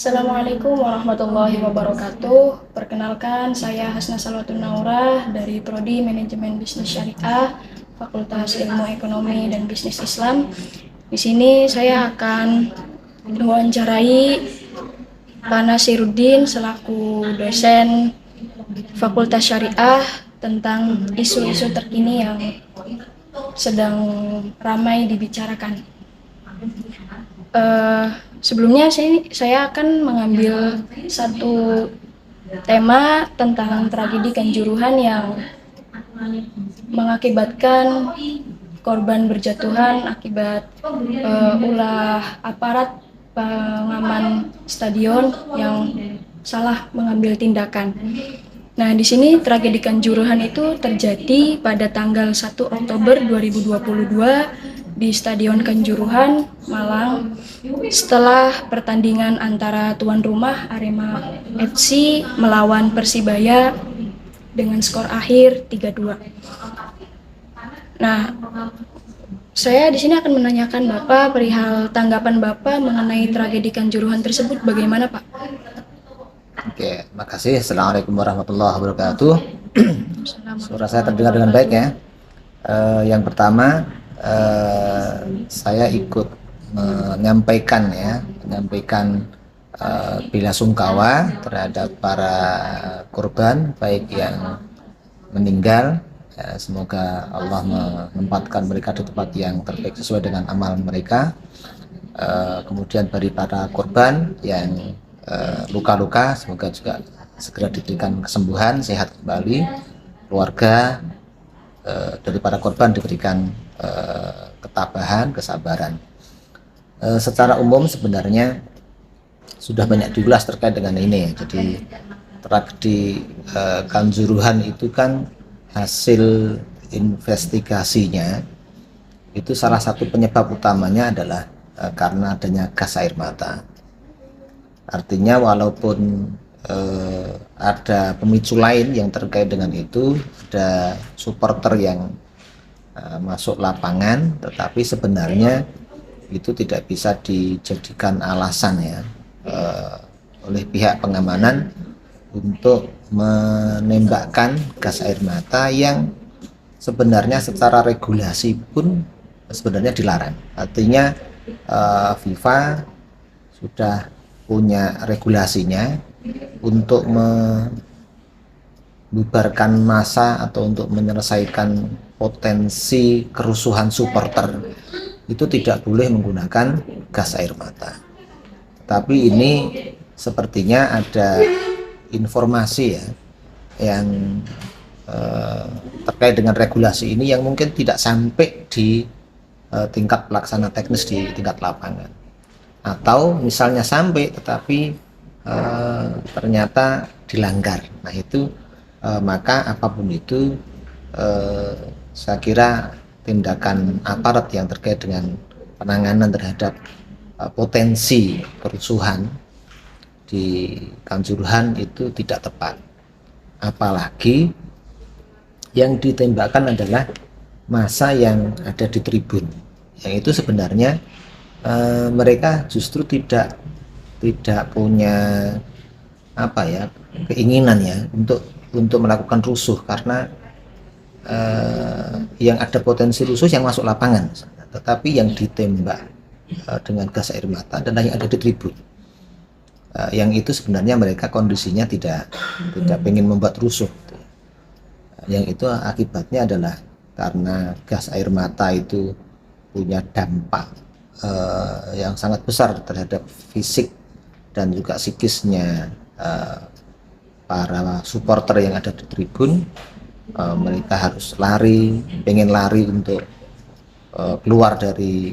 Assalamualaikum warahmatullahi wabarakatuh. Perkenalkan, saya Hasna Salwatun Naurah dari Prodi Manajemen Bisnis Syariah, Fakultas Ilmu Ekonomi dan Bisnis Islam. Di sini saya akan mewawancarai Pak Nasiruddin selaku dosen Fakultas Syariah tentang isu-isu terkini yang sedang ramai dibicarakan. Sebelumnya saya akan mengambil satu tema tentang tragedi Kanjuruhan yang mengakibatkan korban berjatuhan akibat ulah aparat pengaman stadion yang salah mengambil tindakan. Nah, di sini tragedi Kanjuruhan itu terjadi pada tanggal 1 Oktober 2022 di Stadion Kanjuruhan, Malang, setelah pertandingan antara tuan rumah Arema FC melawan Persibaya dengan skor akhir 3-2. Nah, saya di sini akan menanyakan Bapak perihal tanggapan Bapak mengenai tragedi Kanjuruhan tersebut, bagaimana Pak? Oke, makasih. Assalamualaikum warahmatullahi wabarakatuh. Suara saya terdengar dengan baik ya. Yang pertama, saya ikut menyampaikan bela sungkawa terhadap para korban, baik yang meninggal. Semoga Allah menempatkan mereka di tempat yang terbaik sesuai dengan amal mereka. Kemudian bagi para korban yang luka-luka, semoga juga segera diberikan kesembuhan, sehat kembali. Keluarga dari para korban diberikan ketabahan, kesabaran. Secara umum sebenarnya sudah banyak diulas terkait dengan ini. Jadi tragedi Kanjuruhan itu kan hasil investigasinya itu salah satu penyebab utamanya adalah karena adanya gas air mata. Artinya walaupun ada pemicu lain yang terkait dengan itu, ada supporter yang masuk lapangan, tetapi sebenarnya itu tidak bisa dijadikan alasan ya oleh pihak pengamanan untuk menembakkan gas air mata yang sebenarnya secara regulasi pun sebenarnya dilarang. Artinya FIFA sudah punya regulasinya untuk membubarkan massa atau untuk menyelesaikan potensi kerusuhan supporter itu tidak boleh menggunakan gas air mata. Tapi ini sepertinya ada informasi ya yang terkait dengan regulasi ini yang mungkin tidak sampai di tingkat pelaksana teknis di tingkat lapangan. Atau misalnya sampai tetapi ternyata dilanggar. Nah itu maka apapun itu saya kira tindakan aparat yang terkait dengan penanganan terhadap potensi kerusuhan di Kanjuruhan itu tidak tepat. Apalagi yang ditembakkan adalah massa yang ada di tribun. Yang itu sebenarnya mereka justru tidak punya keinginan ya untuk melakukan rusuh, karena yang ada potensi rusuh yang masuk lapangan, tetapi yang ditembak dengan gas air mata adalah yang ada di tribun. Yang itu sebenarnya mereka kondisinya tidak ingin membuat rusuh. Yang itu akibatnya adalah karena gas air mata itu punya dampak yang sangat besar terhadap fisik dan juga psikisnya para supporter yang ada di tribun. Mereka harus pengen lari untuk keluar dari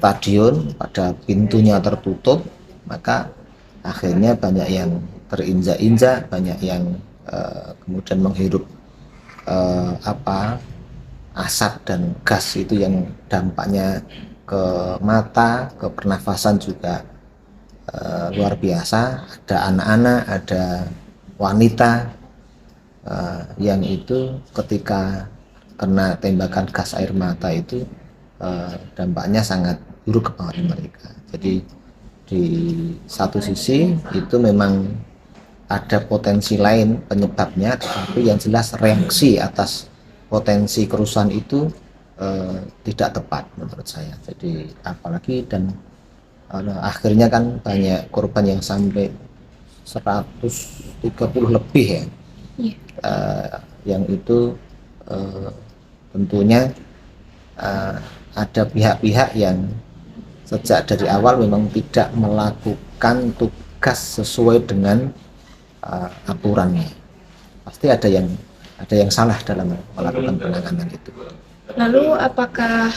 stadion, pada pintunya tertutup, maka akhirnya banyak yang terinjak-injak, banyak yang kemudian menghirup asap dan gas itu yang dampaknya ke mata, ke pernafasan juga luar biasa. Ada anak-anak, ada wanita yang itu ketika kena tembakan gas air mata itu dampaknya sangat buruk kepada mereka. Jadi Di satu sisi itu memang ada potensi lain penyebabnya, tetapi yang jelas reaksi atas potensi kerusuhan itu tidak tepat menurut saya. Jadi apalagi dan akhirnya kan banyak korban yang sampai 130 lebih ya. Iya. Yang itu tentunya ada pihak-pihak yang sejak dari awal memang tidak melakukan tugas sesuai dengan aturannya. Pasti ada yang salah dalam melakukan penanganan itu. Lalu apakah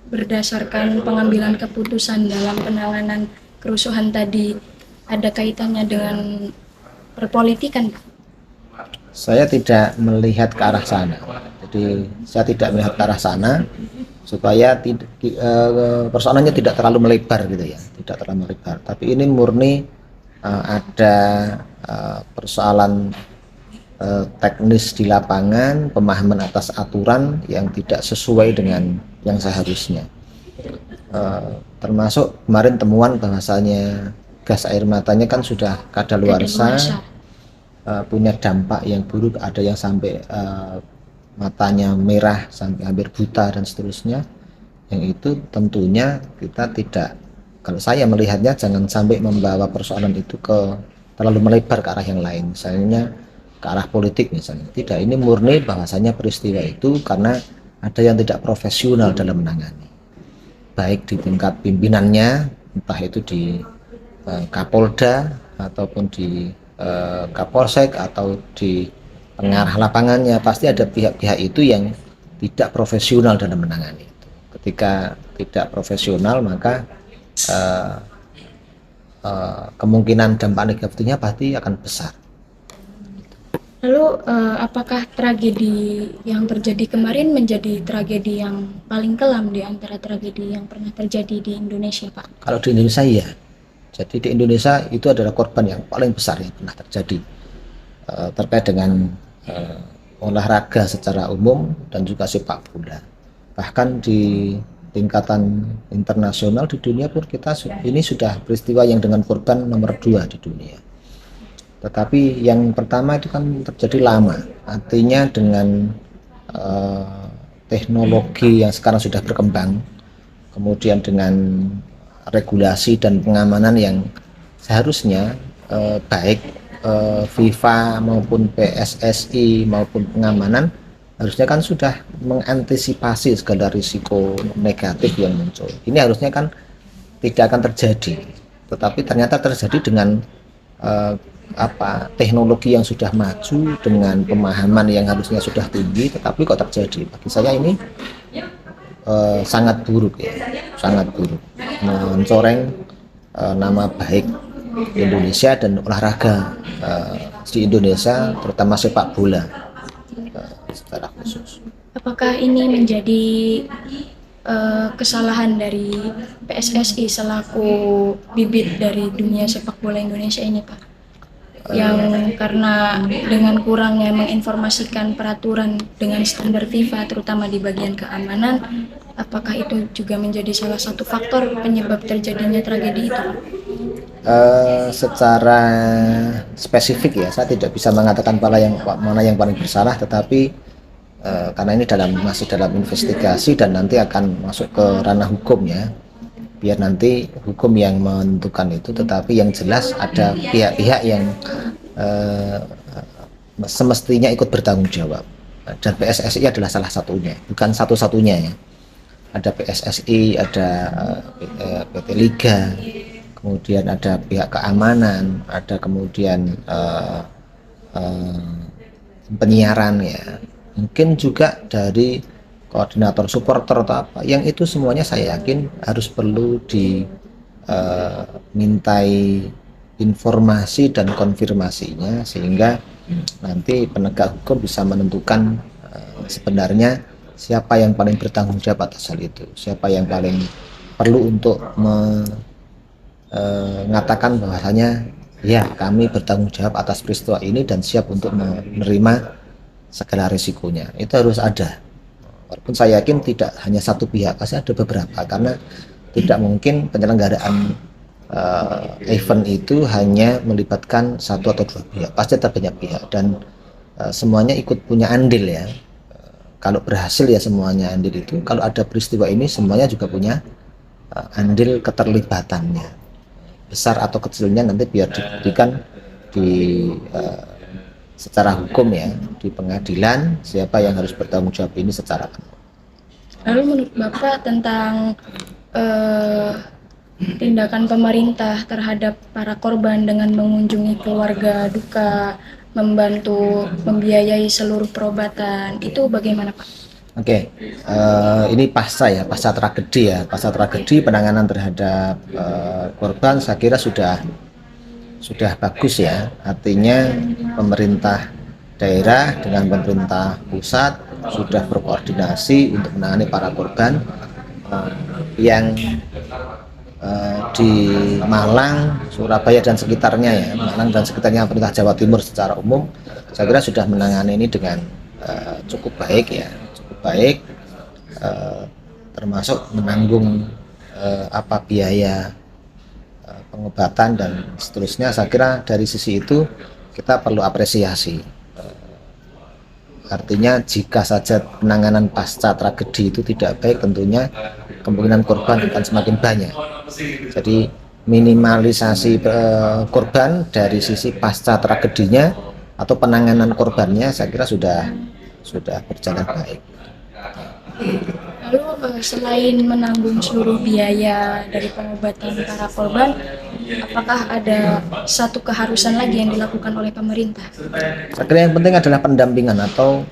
berdasarkan pengambilan keputusan dalam penanganan kerusuhan tadi ada kaitannya dengan perpolitikan, Pak? Saya tidak melihat ke arah sana. Jadi saya tidak melihat ke arah sana supaya persoalannya tidak terlalu melebar gitu ya, tidak terlalu melebar. Tapi ini murni ada persoalan teknis di lapangan, pemahaman atas aturan yang tidak sesuai dengan yang seharusnya. Termasuk kemarin temuan bahwasanya gas air matanya kan sudah kadaluarsa, punya dampak yang buruk, ada yang sampai matanya merah sampai hampir buta dan seterusnya. Yang itu tentunya kita tidak, kalau saya melihatnya jangan sampai membawa persoalan itu terlalu melebar ke arah yang lain, misalnya ke arah politik misalnya. Tidak, ini murni bahwasanya peristiwa itu karena ada yang tidak profesional dalam menangani, baik di tingkat pimpinannya, entah itu di Kapolda ataupun di Kapolsek atau di pengarah lapangannya. Pasti ada pihak-pihak itu yang tidak profesional dalam menangani itu. Ketika tidak profesional maka kemungkinan dampak negatifnya pasti akan besar. Lalu apakah tragedi yang terjadi kemarin menjadi tragedi yang paling kelam di antara tragedi yang pernah terjadi di Indonesia, Pak? Kalau di Indonesia ya, jadi di Indonesia itu adalah korban yang paling besar yang pernah terjadi terkait dengan olahraga secara umum dan juga sepak bola. Bahkan di tingkatan internasional di dunia pun ini sudah peristiwa yang dengan korban nomor 2 di dunia. Tetapi yang pertama itu kan terjadi lama, artinya dengan teknologi yang sekarang sudah berkembang, kemudian dengan regulasi dan pengamanan yang seharusnya baik FIFA maupun PSSI maupun pengamanan harusnya kan sudah mengantisipasi segala risiko negatif yang muncul. Ini harusnya kan tidak akan terjadi, tetapi ternyata terjadi dengan teknologi yang sudah maju, dengan pemahaman yang harusnya sudah tinggi, tetapi kok terjadi. Bagi saya ini sangat buruk ya, sangat buruk, mencoreng nama baik Indonesia dan olahraga di Indonesia, terutama sepak bola secara khusus. Apakah ini menjadi kesalahan dari PSSI selaku bibit dari dunia sepak bola Indonesia ini, Pak? Yang karena dengan kurangnya menginformasikan peraturan dengan standar FIFA terutama di bagian keamanan, apakah itu juga menjadi salah satu faktor penyebab terjadinya tragedi itu? Secara spesifik ya, saya tidak bisa mengatakan mana yang paling bersalah, tetapi karena ini masih dalam investigasi dan nanti akan masuk ke ranah hukum ya, biar nanti hukum yang menentukan itu. Tetapi yang jelas ada pihak-pihak yang semestinya ikut bertanggung jawab, dan PSSI adalah salah satunya, bukan satu-satunya ya. Ada PSSI, ada PT Liga, kemudian ada pihak keamanan, ada kemudian penyiaran ya, mungkin juga dari koordinator supporter atau apa, yang itu semuanya saya yakin harus perlu dimintai informasi dan konfirmasinya, sehingga nanti penegak hukum bisa menentukan sebenarnya siapa yang paling bertanggung jawab atas hal itu, siapa yang paling perlu untuk mengatakan bahwasanya ya kami bertanggung jawab atas peristiwa ini dan siap untuk menerima segala risikonya. Itu harus ada. Walaupun saya yakin tidak hanya satu pihak, pasti ada beberapa, karena tidak mungkin penyelenggaraan event itu hanya melibatkan satu atau dua pihak, pasti ada banyak pihak dan semuanya ikut punya andil ya. Kalau berhasil ya semuanya andil itu, kalau ada peristiwa ini semuanya juga punya andil keterlibatannya, besar atau kecilnya nanti biar dibuktikan di secara hukum ya, di pengadilan siapa yang harus bertanggung jawab ini secara penuh. Lalu menurut Bapak tentang tindakan pemerintah terhadap para korban dengan mengunjungi keluarga duka, membantu membiayai seluruh perobatan, itu bagaimana Pak? Oke, ini pasca tragedi penanganan terhadap korban saya kira sudah bagus ya, artinya pemerintah daerah dengan pemerintah pusat sudah berkoordinasi untuk menangani para korban yang di Malang, Surabaya dan sekitarnya ya, Malang dan sekitarnya pemerintah Jawa Timur secara umum saya kira sudah menangani ini dengan cukup baik ya, termasuk menanggung biaya pengobatan dan seterusnya. Saya kira dari sisi itu kita perlu apresiasi. Artinya jika saja penanganan pasca tragedi itu tidak baik, tentunya kemungkinan korban akan semakin banyak. Jadi minimalisasi korban dari sisi pasca tragedinya atau penanganan korbannya saya kira sudah berjalan baik. Lalu selain menanggung seluruh biaya dari pengobatan para korban, apakah ada satu keharusan lagi yang dilakukan oleh pemerintah? Saya kira yang penting adalah pendampingan atau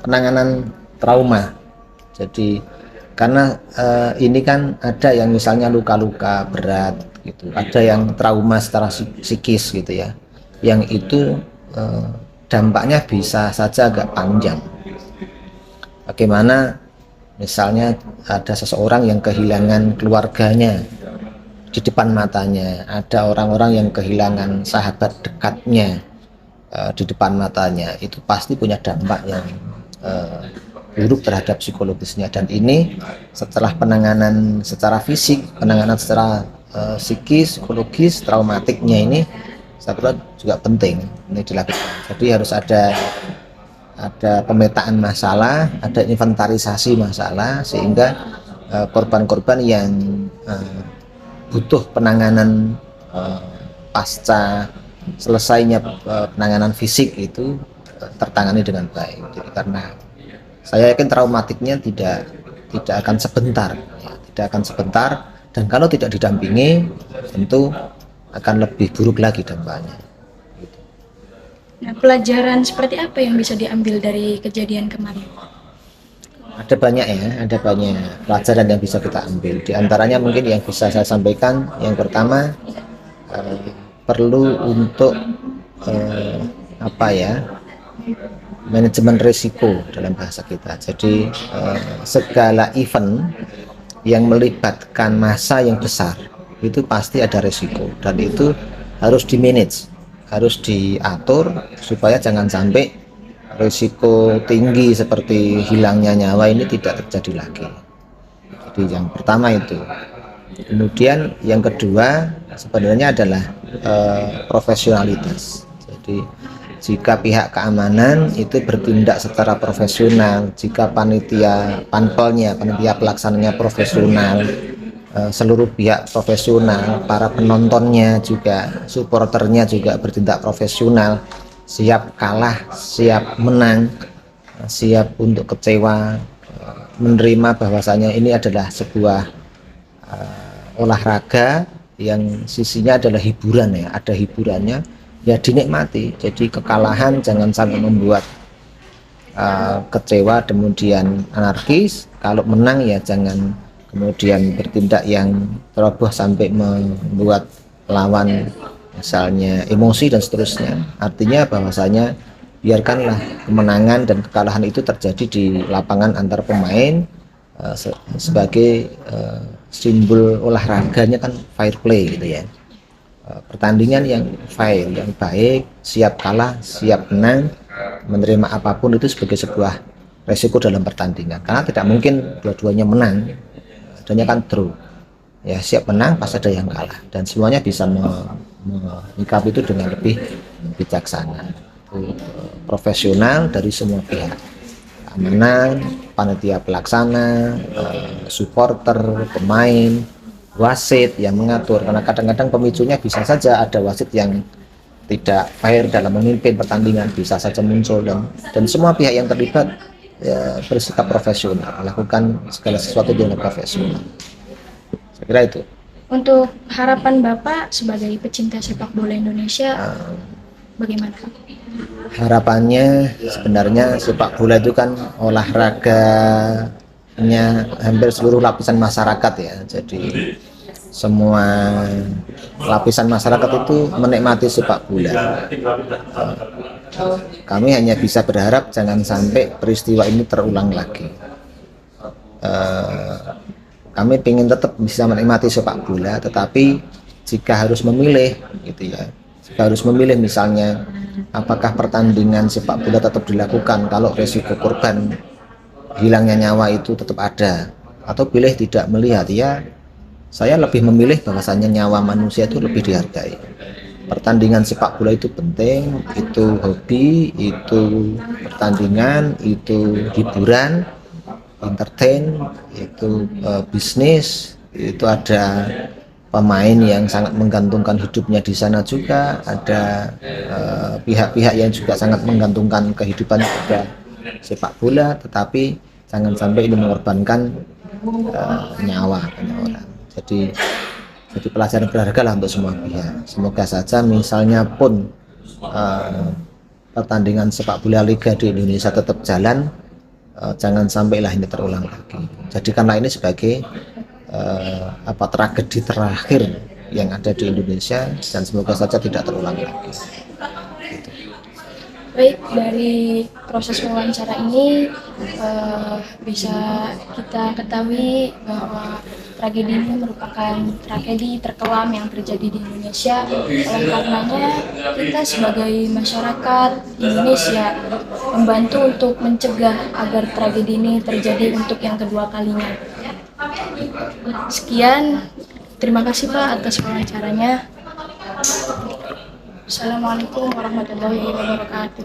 penanganan trauma. Jadi karena ini kan ada yang misalnya luka-luka berat gitu, ada yang trauma secara psikis gitu ya, yang itu dampaknya bisa saja agak panjang. Bagaimana misalnya ada seseorang yang kehilangan keluarganya di depan matanya, ada orang-orang yang kehilangan sahabat dekatnya di depan matanya, itu pasti punya dampak yang buruk terhadap psikologisnya. Dan ini setelah penanganan secara fisik, penanganan secara psikis, psikologis, traumatiknya ini saya kira juga penting ini dilakukan. Jadi harus ada pemetaan masalah, ada inventarisasi masalah, sehingga korban-korban yang butuh penanganan pasca selesainya penanganan fisik itu tertangani dengan baik. Jadi karena saya yakin traumatiknya tidak akan sebentar, ya, tidak akan sebentar, dan kalau tidak didampingi tentu akan lebih buruk lagi dampaknya. Nah, pelajaran seperti apa yang bisa diambil dari kejadian kemarin? Ada banyak ya, ada banyak pelajaran yang bisa kita ambil. Di antaranya mungkin yang bisa saya sampaikan, yang pertama perlu untuk manajemen risiko dalam bahasa kita. Jadi segala event yang melibatkan massa yang besar itu pasti ada risiko, dan itu harus di-manage, harus diatur supaya jangan sampai risiko tinggi seperti hilangnya nyawa ini tidak terjadi lagi. Jadi yang pertama itu. Kemudian yang kedua sebenarnya adalah profesionalitas. Jadi jika pihak keamanan itu bertindak secara profesional, jika panitia pelaksananya profesional, seluruh pihak profesional, para penontonnya juga, supporternya juga bertindak profesional, siap kalah, siap menang, siap untuk kecewa, menerima bahwasanya ini adalah sebuah olahraga yang sisinya adalah hiburan ya, ada hiburannya, ya dinikmati. Jadi kekalahan jangan sampai membuat kecewa kemudian anarkis, kalau menang ya jangan kemudian bertindak yang teroboh sampai membuat lawan misalnya emosi dan seterusnya. Artinya bahwasanya biarkanlah kemenangan dan kekalahan itu terjadi di lapangan antar pemain sebagai simbol olahraganya kan fair play gitu ya. Pertandingan yang fair, yang baik, siap kalah, siap menang, menerima apapun itu sebagai sebuah resiko dalam pertandingan, karena tidak mungkin dua-duanya menang, adanya kan draw. ya siap menang pas ada yang kalah, dan semuanya bisa menyikapi itu dengan lebih bijaksana. Itu, profesional dari semua pihak, keamanan, panitia pelaksana, supporter, pemain, wasit yang mengatur, karena kadang-kadang pemicunya bisa saja ada wasit yang tidak fair dalam memimpin pertandingan, bisa saja muncul, dan semua pihak yang terlibat ya, bersikap profesional, melakukan segala sesuatu dengan profesional. Saya kira itu. Untuk harapan Bapak sebagai pecinta sepak bola Indonesia, bagaimana? Harapannya sebenarnya sepak bola itu kan olahraganya hampir seluruh lapisan masyarakat ya, jadi semua lapisan masyarakat itu menikmati sepak bola. Kami hanya bisa berharap jangan sampai peristiwa ini terulang lagi. Kami ingin tetap bisa menikmati sepak bola, tetapi jika harus memilih gitu ya, jika harus memilih misalnya apakah pertandingan sepak bola tetap dilakukan kalau resiko korban hilangnya nyawa itu tetap ada, atau pilih tidak melihat, ya saya lebih memilih bahwasannya nyawa manusia itu lebih dihargai. Pertandingan sepak bola itu penting, itu hobi, itu pertandingan, itu hiburan, entertain, itu bisnis, itu ada pemain yang sangat menggantungkan hidupnya di sana juga, ada pihak-pihak yang juga sangat menggantungkan kehidupannya pada sepak bola, tetapi jangan sampai ini mengorbankan nyawa banyak orang. Jadi pelajaran berharga lah untuk semua pihak. Semoga saja misalnya pun pertandingan sepak bola Liga di Indonesia tetap jalan, jangan sampailah ini terulang lagi. Jadikanlah ini sebagai tragedi terakhir yang ada di Indonesia, dan semoga saja tidak terulang lagi. Baik, dari proses wawancara ini bisa kita ketahui bahwa tragedi ini merupakan tragedi terkelam yang terjadi di Indonesia. Oleh karenanya, kita sebagai masyarakat Indonesia membantu untuk mencegah agar tragedi ini terjadi untuk yang kedua kalinya. Sekian, terima kasih Pak atas wawancaranya. Assalamualaikum warahmatullahi wabarakatuh.